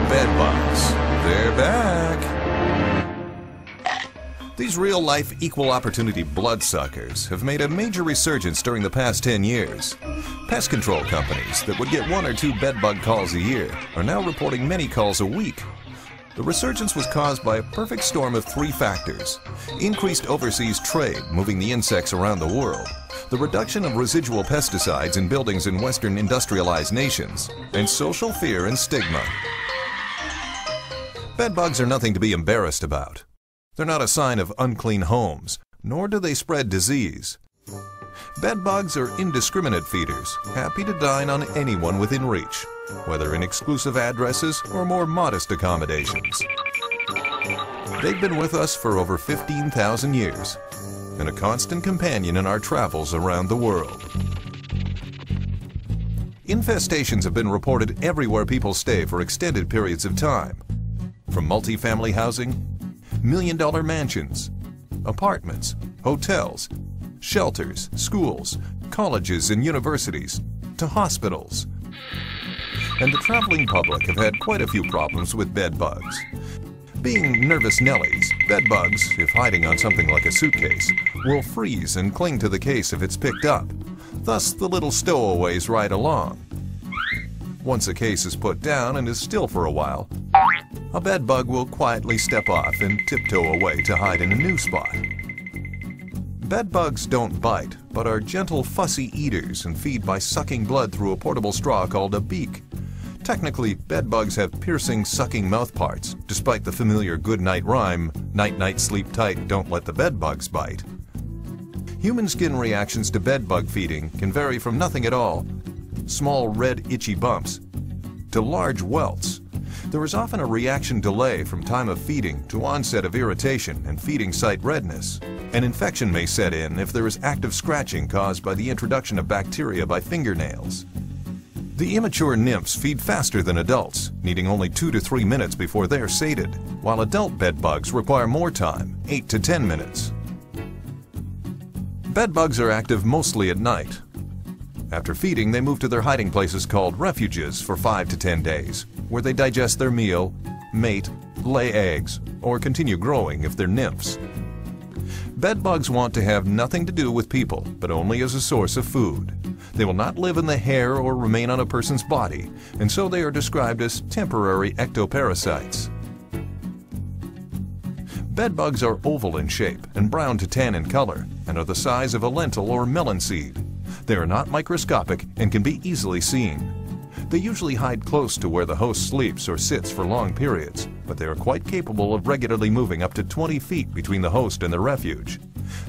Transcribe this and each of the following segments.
Bedbugs, they're back! These real-life equal opportunity bloodsuckers have made a major resurgence during the past 10 years. Pest control companies that would get 1 or 2 bedbug calls a year are now reporting many calls a week. The resurgence was caused by a perfect storm of 3 factors: increased overseas trade moving the insects around the world, the reduction of residual pesticides in buildings in Western industrialized nations, and social fear and stigma. Bedbugs are nothing to be embarrassed about. They're not a sign of unclean homes, nor do they spread disease. Bedbugs are indiscriminate feeders, happy to dine on anyone within reach, whether in exclusive addresses or more modest accommodations. They've been with us for over 15,000 years, and a constant companion in our travels around the world. Infestations have been reported everywhere people stay for extended periods of time, from multifamily housing, million-dollar mansions, apartments, hotels, shelters, schools, colleges and universities, to hospitals. And the traveling public have had quite a few problems with bedbugs. Being nervous Nellies, bedbugs, if hiding on something like a suitcase, will freeze and cling to the case if it's picked up, thus the little stowaways ride along. Once a case is put down and is still for a while, a bedbug will quietly step off and tiptoe away to hide in a new spot. Bedbugs don't bite, but are gentle, fussy eaters and feed by sucking blood through a portable straw called a beak. Technically, bedbugs have piercing, sucking mouthparts, despite the familiar goodnight rhyme, "Night, night, sleep tight, don't let the bedbugs bite." Human skin reactions to bedbug feeding can vary from nothing at all, small red itchy bumps, to large welts. There is often a reaction delay from time of feeding to onset of irritation and feeding site redness. An infection may set in if there is active scratching caused by the introduction of bacteria by fingernails. The immature nymphs feed faster than adults, needing only 2 to 3 minutes before they are sated, while adult bedbugs require more time, 8 to 10 minutes. Bedbugs are active mostly at night. After feeding, they move to their hiding places called refuges for 5 to 10 days, where they digest their meal, mate, lay eggs, or continue growing if they're nymphs. Bedbugs want to have nothing to do with people, but only as a source of food. They will not live in the hair or remain on a person's body, and so they are described as temporary ectoparasites. Bedbugs are oval in shape and brown to tan in color, and are the size of a lentil or melon seed. They are not microscopic and can be easily seen. They usually hide close to where the host sleeps or sits for long periods, but they are quite capable of regularly moving up to 20 feet between the host and the refuge.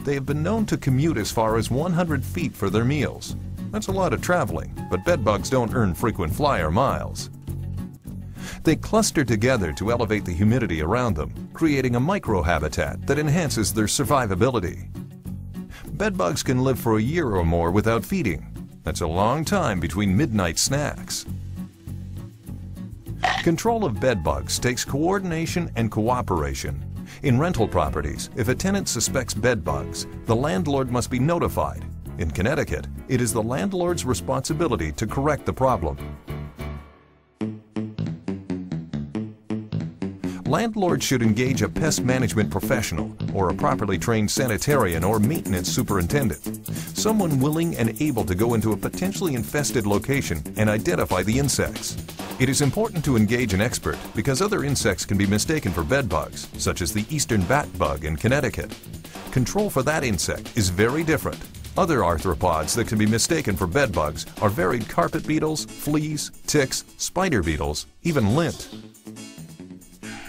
They have been known to commute as far as 100 feet for their meals. That's a lot of traveling, but bedbugs don't earn frequent flyer miles. They cluster together to elevate the humidity around them, creating a microhabitat that enhances their survivability. Bedbugs can live for a year or more without feeding. That's a long time between midnight snacks. Control of bedbugs takes coordination and cooperation. In rental properties, if a tenant suspects bedbugs, the landlord must be notified. In Connecticut, it is the landlord's responsibility to correct the problem. Landlords should engage a pest management professional or a properly trained sanitarian or maintenance superintendent, someone willing and able to go into a potentially infested location and identify the insects. It is important to engage an expert because other insects can be mistaken for bedbugs, such as the eastern bat bug in Connecticut. Control for that insect is very different. Other arthropods that can be mistaken for bedbugs are varied carpet beetles, fleas, ticks, spider beetles, even lint.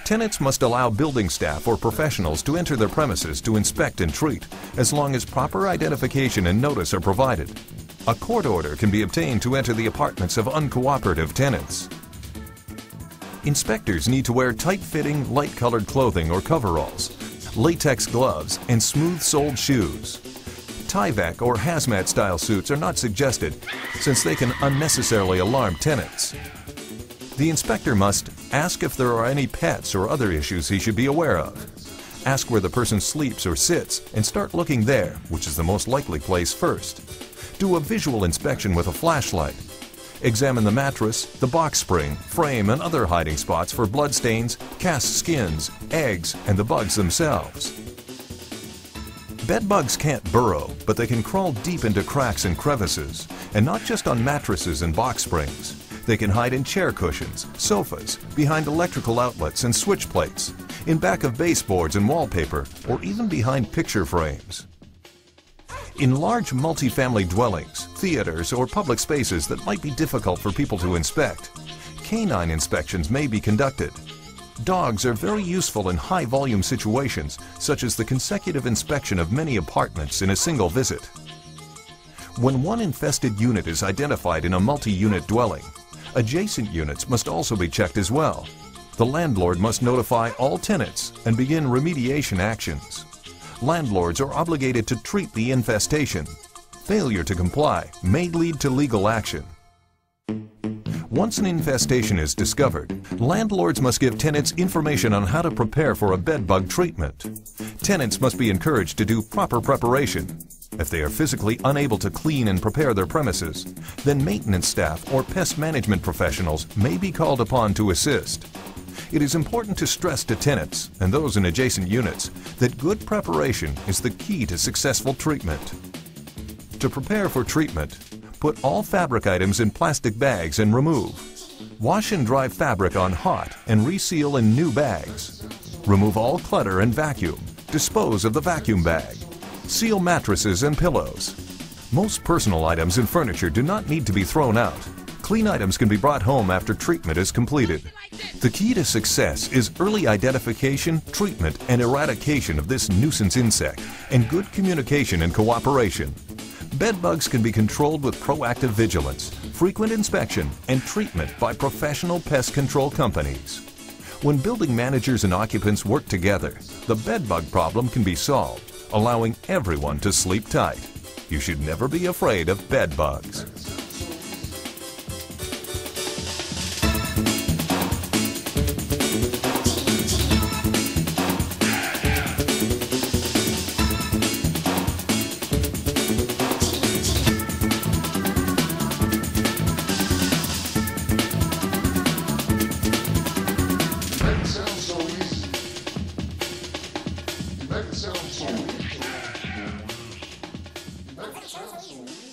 Tenants must allow building staff or professionals to enter their premises to inspect and treat, as long as proper identification and notice are provided. A court order can be obtained to enter the apartments of uncooperative tenants. Inspectors need to wear tight-fitting, light-colored clothing or coveralls, latex gloves, and smooth-soled shoes. Tyvek or hazmat-style suits are not suggested, since they can unnecessarily alarm tenants. The inspector must ask if there are any pets or other issues he should be aware of. Ask where the person sleeps or sits and start looking there, which is the most likely place first. Do a visual inspection with a flashlight. Examine the mattress, the box spring, frame, and other hiding spots for blood stains, cast skins, eggs, and the bugs themselves. Bed bugs can't burrow, but they can crawl deep into cracks and crevices, and not just on mattresses and box springs. They can hide in chair cushions, sofas, behind electrical outlets and switch plates, in back of baseboards and wallpaper, or even behind picture frames. In large multifamily dwellings, theaters, or public spaces that might be difficult for people to inspect, canine inspections may be conducted. Dogs are very useful in high-volume situations, such as the consecutive inspection of many apartments in a single visit. When one infested unit is identified in a multi-unit dwelling, adjacent units must also be checked as well. The landlord must notify all tenants and begin remediation actions. Landlords are obligated to treat the infestation. Failure to comply may lead to legal action. Once an infestation is discovered, landlords must give tenants information on how to prepare for a bedbug treatment. Tenants must be encouraged to do proper preparation. If they are physically unable to clean and prepare their premises, then maintenance staff or pest management professionals may be called upon to assist. It is important to stress to tenants and those in adjacent units that good preparation is the key to successful treatment. To prepare for treatment, put all fabric items in plastic bags and remove. Wash and dry fabric on hot and reseal in new bags. Remove all clutter and vacuum. Dispose of the vacuum bag. Seal mattresses and pillows. Most personal items and furniture do not need to be thrown out. Clean items can be brought home after treatment is completed. The key to success is early identification, treatment, and eradication of this nuisance insect, and good communication and cooperation. Bed bugs can be controlled with proactive vigilance, frequent inspection, and treatment by professional pest control companies. When building managers and occupants work together, the bed bug problem can be solved, allowing everyone to sleep tight. You should never be afraid of bed bugs. Make it sound so easy.